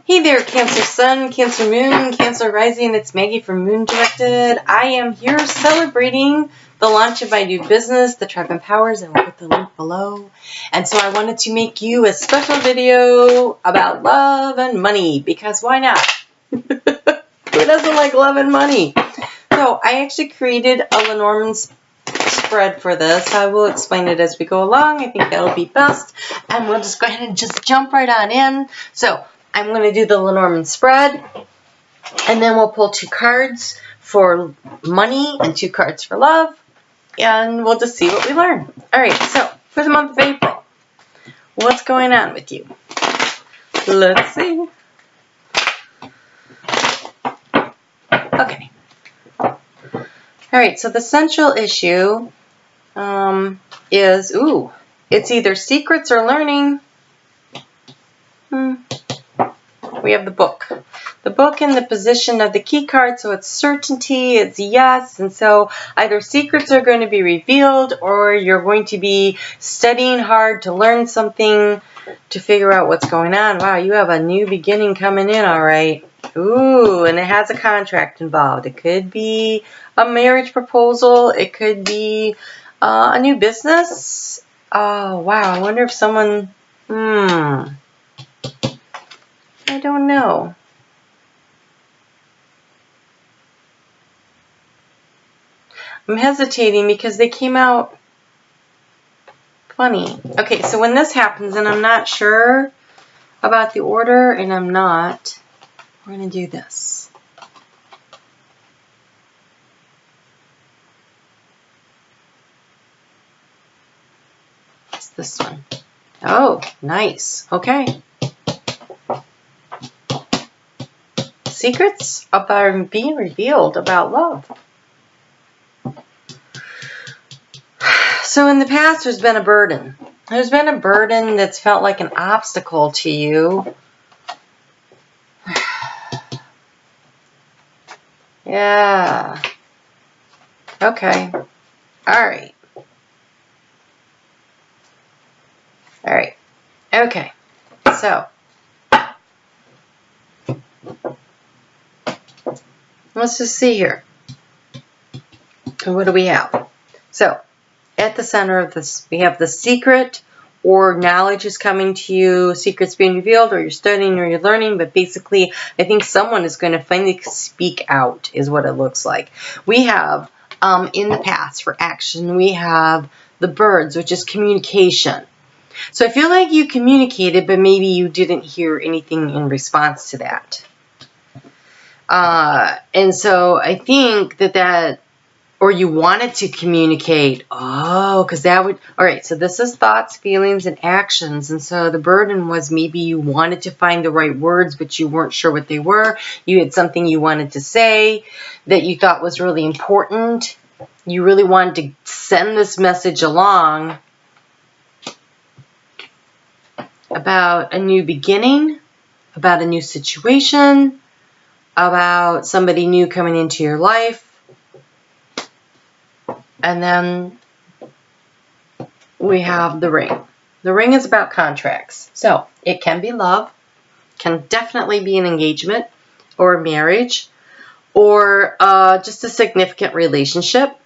Hey there, Cancer Sun, Cancer Moon, Cancer Rising. It's Maggie from Moon Directed. I am here celebrating the launch of my new business, The Tribe Empowers, and I'll put the link below. And so I wanted to make you a special video about love and money, because why not? Who doesn't like love and money? So I actually created a Lenormand spread for this. I will explain it as we go along. I think that'll be best. And we'll just go ahead and just jump right on in. So I'm going to do the Lenormand spread, and then we'll pull 2 cards for money and 2 cards for love, and we'll just see what we learn. All right, so for the month of April, what's going on with you? Let's see. Okay. All right, so the central issue is, it's either secrets or learning. We have the book. The book in the position of the key card, so it's certainty, it's yes, and so either secrets are going to be revealed or you're going to be studying hard to learn something to figure out what's going on. Wow, you have a new beginning coming in, all right. Ooh, and it has a contract involved. It could be a marriage proposal. It could be a new business. Oh, wow, I wonder if someone, I don't know. I'm hesitating because they came out funny. Okay, so when this happens, and I'm not sure about the order, and I'm not, we're going to do this. It's this one. Oh, nice. Okay. Secrets about being revealed about love. So in the past, there's been a burden. There's been a burden that's felt like an obstacle to you. Yeah. Okay. All right. All right. Okay. So let's just see here. What do we have? So, at the center of this, we have the secret, or knowledge is coming to you, secrets being revealed, or you're studying or you're learning, but basically, I think someone is going to finally speak out, is what it looks like. We have, in the past, for action, we have the birds, which is communication. So, I feel like you communicated, but maybe you didn't hear anything in response to that. And so I think or you wanted to communicate. Oh, because that would, all right, so this is thoughts, feelings, and actions. And so the burden was maybe you wanted to find the right words, but you weren't sure what they were. You had something you wanted to say that you thought was really important. You really wanted to send this message along about a new beginning, about a new situation, about somebody new coming into your life. And then we have the ring. The ring is about contracts. So it can be love, can definitely be an engagement or a marriage, or just a significant relationship.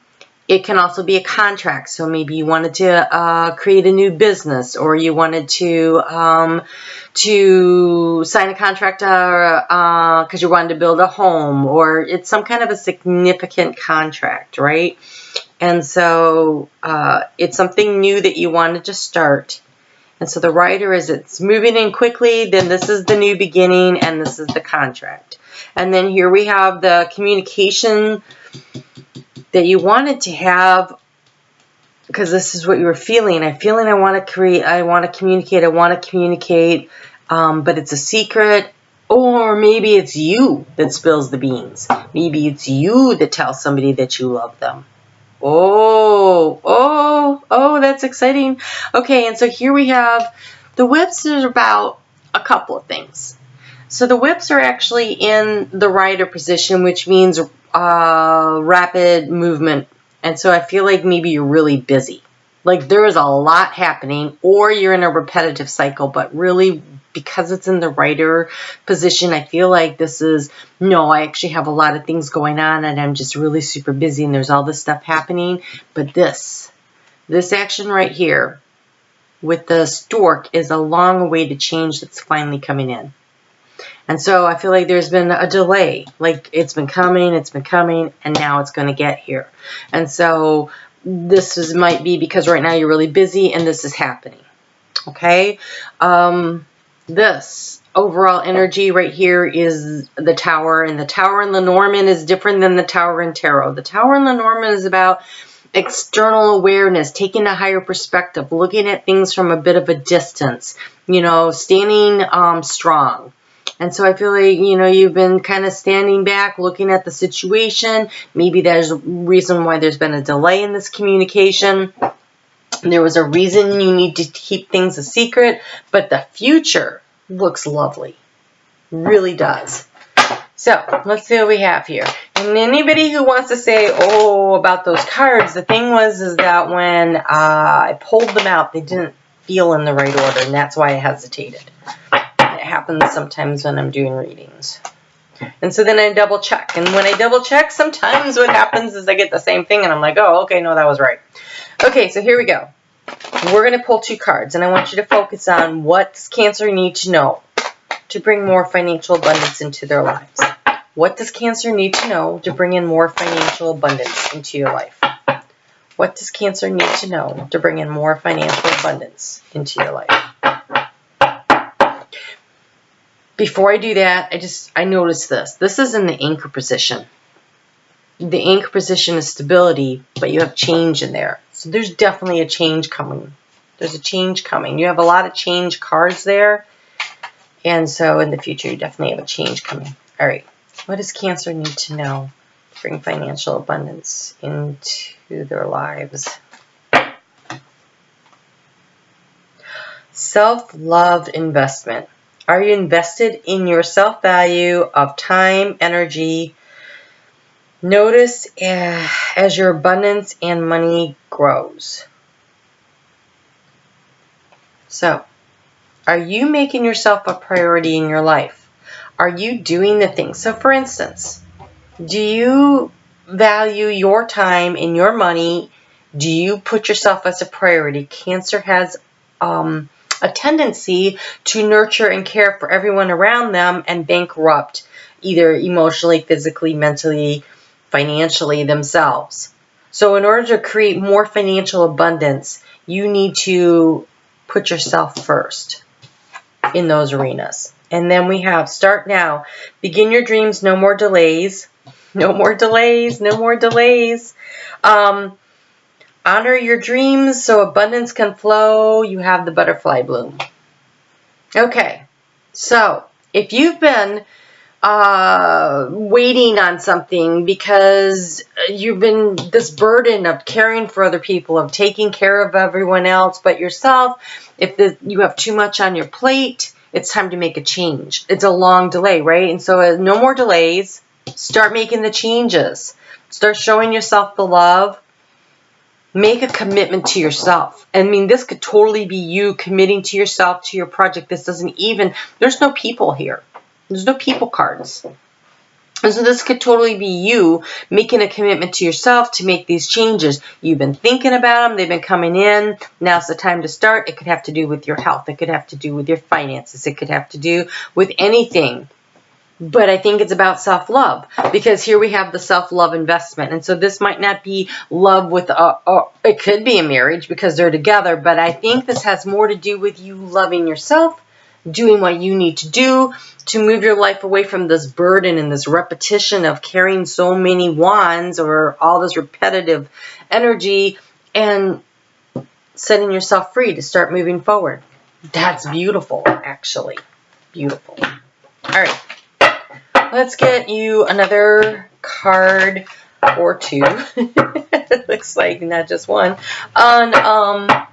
It can also be a contract. So maybe you wanted to create a new business, or you wanted to sign a contract because you wanted to build a home, or it's some kind of a significant contract, right? And so it's something new that you wanted to start. And so the writer is, it's moving in quickly, then this is the new beginning, and this is the contract. And then here we have the communication that you wanted to have, because this is what you were feeling. I'm feeling I want to create, I want to communicate, but it's a secret. Or maybe it's you that spills the beans. Maybe it's you that tells somebody that you love them. Oh, that's exciting. Okay, and so here we have the whips are about a couple of things. So the whips are actually in the rider position, which means rapid movement. And so I feel like maybe you're really busy. Like there is a lot happening, or you're in a repetitive cycle, but really because it's in the writer position, I feel like this is, no, I actually have a lot of things going on and I'm just really super busy and there's all this stuff happening. But this action right here with the stork is a long-awaited change that's finally coming in. And so I feel like there's been a delay. Like it's been coming, and now it's going to get here. And so this might be because right now you're really busy and this is happening. Okay? This overall energy right here is the Tower. And the Tower in Lenormand is different than the Tower in Tarot. The Tower in Lenormand is about external awareness, taking a higher perspective, looking at things from a bit of a distance, you know, standing strong. And so I feel like, you know, you've been kind of standing back, looking at the situation. Maybe there's a reason why there's been a delay in this communication. There was a reason you need to keep things a secret, but the future looks lovely. Really does. So let's see what we have here. And anybody who wants to say, oh, about those cards, the thing is that when I pulled them out, they didn't feel in the right order, and that's why I hesitated. It happens sometimes when I'm doing readings. And so then I double check. And when I double check, sometimes what happens is I get the same thing and I'm like, oh, okay, no, that was right. Okay, so here we go. We're going to pull 2 cards and I want you to focus on what does Cancer need to know to bring more financial abundance into their lives. What does Cancer need to know to bring in more financial abundance into your life? What does Cancer need to know to bring in more financial abundance into your life? Before I do that, I noticed this. This is in the anchor position. The anchor position is stability, but you have change in there. So there's definitely a change coming. There's a change coming. You have a lot of change cards there. And so in the future, you definitely have a change coming. All right. What does Cancer need to know to bring financial abundance into their lives? Self-love investment. Are you invested in your self-value of time, energy? Notice as your abundance and money grows. So, are you making yourself a priority in your life? Are you doing the things? So, for instance, do you value your time and your money? Do you put yourself as a priority? Cancer has a tendency to nurture and care for everyone around them and bankrupt either emotionally, physically, mentally, financially themselves. So in order to create more financial abundance, you need to put yourself first in those arenas. And then we have start now, begin your dreams, no more delays, no more delays, no more delays. Honor your dreams so abundance can flow. You have the butterfly bloom. Okay, so if you've been waiting on something because you've been this burden of caring for other people, of taking care of everyone else but yourself, if you have too much on your plate, it's time to make a change. It's a long delay, right? And so no more delays. Start making the changes. Start showing yourself the love. Make a commitment to yourself. I mean, this could totally be you committing to yourself, to your project. This doesn't even, there's no people here. There's no people cards. And so this could totally be you making a commitment to yourself to make these changes. You've been thinking about them. They've been coming in. Now's the time to start. It could have to do with your health. It could have to do with your finances. It could have to do with anything. But I think it's about self-love, because here we have the self-love investment. And so this might not be love with, it could be a marriage because they're together, but I think this has more to do with you loving yourself, doing what you need to do to move your life away from this burden and this repetition of carrying so many wands or all this repetitive energy, and setting yourself free to start moving forward. That's beautiful, actually. Beautiful. All right. Let's get you another card or 2. It looks like not just one. On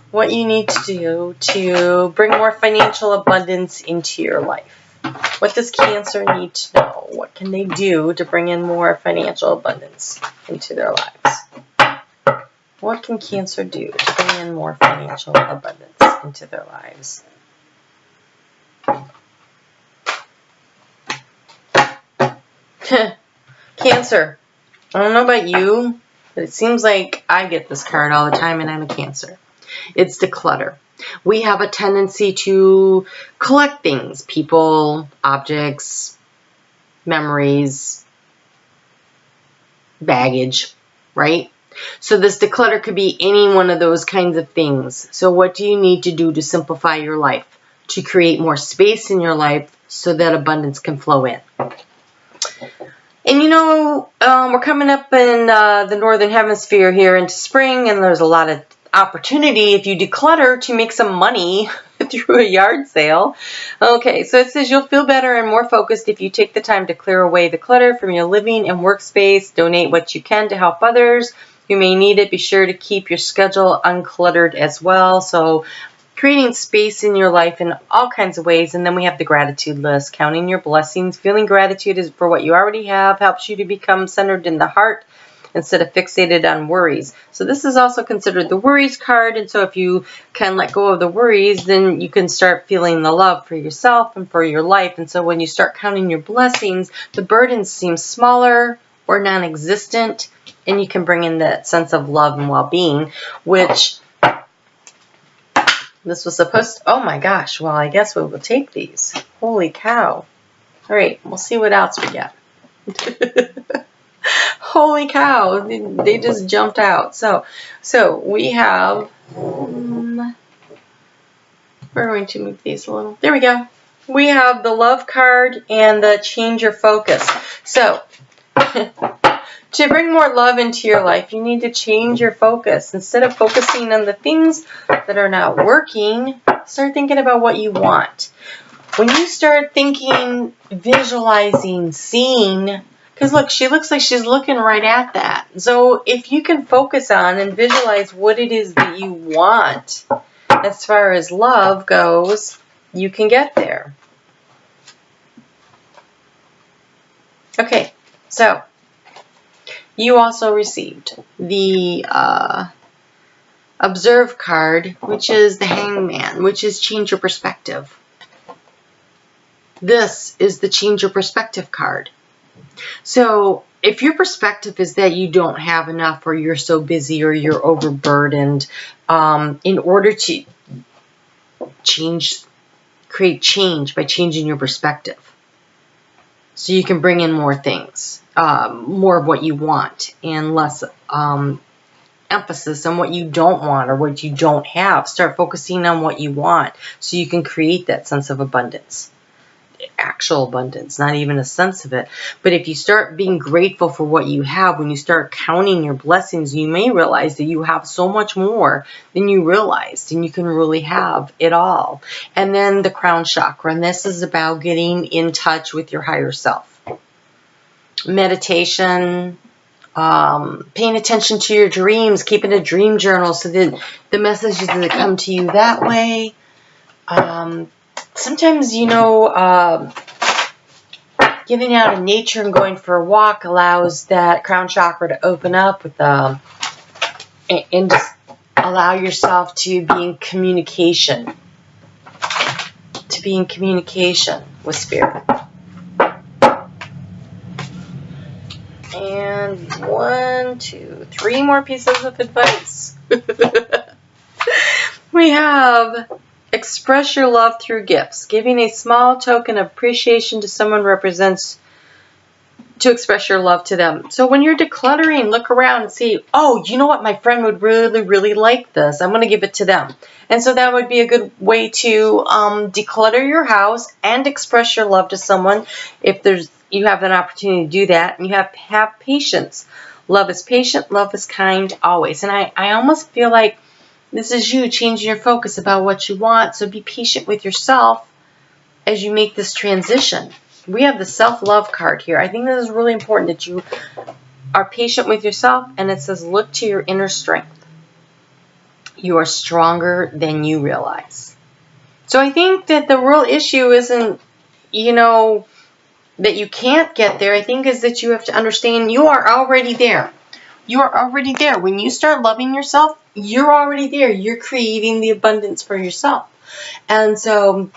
what you need to do to bring more financial abundance into your life. What does Cancer need to know? What can they do to bring in more financial abundance into their lives? What can Cancer do to bring in more financial abundance into their lives? Cancer. I don't know about you, but it seems like I get this card all the time, and I'm a Cancer. It's declutter. We have a tendency to collect things, people, objects, memories, baggage, right? So this declutter could be any one of those kinds of things. So what do you need to do to simplify your life, to create more space in your life so that abundance can flow in? And you know, we're coming up in the Northern Hemisphere here into spring, and there's a lot of opportunity if you declutter to make some money through a yard sale. Okay, so it says you'll feel better and more focused if you take the time to clear away the clutter from your living and workspace. Donate what you can to help others who may need it. Be sure to keep your schedule uncluttered as well. So creating space in your life in all kinds of ways. And then we have the gratitude list, counting your blessings. Feeling gratitude is for what you already have, helps you to become centered in the heart instead of fixated on worries. So this is also considered the worries card. And so if you can let go of the worries, then you can start feeling the love for yourself and for your life. And so when you start counting your blessings, the burdens seem smaller or non-existent, and you can bring in that sense of love and well-being, which this was supposed to, oh my gosh, well, I guess we will take these. Holy cow. All right, we'll see what else we get. Holy cow, they just jumped out. So we have, we're going to move these a little. There we go. We have the love card and the change your focus. So to bring more love into your life, you need to change your focus. Instead of focusing on the things that are not working, start thinking about what you want. When you start thinking, visualizing, seeing, because look, she looks like she's looking right at that. So if you can focus on and visualize what it is that you want as far as love goes, you can get there. Okay, so you also received the Observe card, which is the Hangman, which is change your perspective. This is the change your perspective card. So if your perspective is that you don't have enough, or you're so busy, or you're overburdened, in order to create change by changing your perspective. So you can bring in more things, more of what you want, and less emphasis on what you don't want or what you don't have. Start focusing on what you want so you can create that sense of abundance. Actual abundance, not even a sense of it. But if you start being grateful for what you have, when you start counting your blessings, you may realize that you have so much more than you realized, and you can really have it all. And then the crown chakra, and this is about getting in touch with your higher self. Meditation, paying attention to your dreams, keeping a dream journal so that the messages that come to you that way. Sometimes, you know, getting out in nature and going for a walk allows that crown chakra to open up with and just allow yourself to be in communication. To be in communication with spirit. And 1, 2, 3 more pieces of advice. We have express your love through gifts. Giving a small token of appreciation to someone represents to express your love to them. So when you're decluttering, look around and see, oh, you know what? My friend would really, really like this. I'm going to give it to them. And so that would be a good way to declutter your house and express your love to someone if you have an opportunity to do that. And you have patience. Love is patient. Love is kind always. And I almost feel like this is you changing your focus about what you want. So be patient with yourself as you make this transition. We have the self-love card here. I think this is really important that you are patient with yourself. And it says, look to your inner strength. You are stronger than you realize. So I think that the real issue isn't, you know, that you can't get there. I think is that you have to understand you are already there. You are already there. When you start loving yourself, you're already there. You're creating the abundance for yourself. And so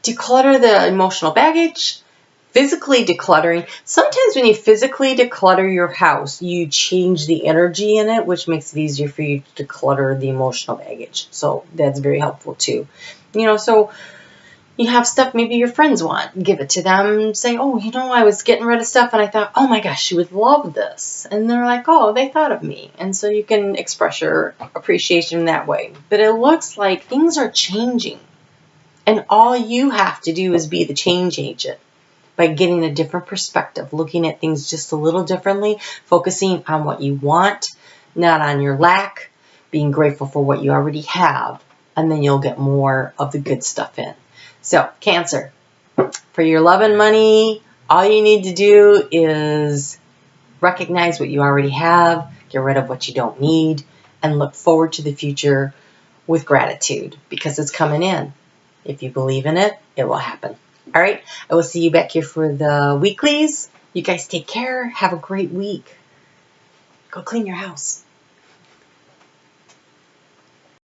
declutter the emotional baggage. physically decluttering. Sometimes when you physically declutter your house, you change the energy in it, which makes it easier for you to declutter the emotional baggage. So that's very helpful too. So you have stuff maybe your friends want, give it to them, say, oh, I was getting rid of stuff and I thought, oh my gosh, she would love this. And they're like, oh, they thought of me. And so you can express your appreciation that way. But it looks like things are changing. And all you have to do is be the change agent by getting a different perspective, looking at things just a little differently, focusing on what you want, not on your lack, being grateful for what you already have, and then you'll get more of the good stuff in. So, Cancer, for your love and money, all you need to do is recognize what you already have, get rid of what you don't need, and look forward to the future with gratitude because it's coming in. If you believe in it, it will happen. All right, I will see you back here for the weeklies. You guys take care. Have a great week. Go clean your house.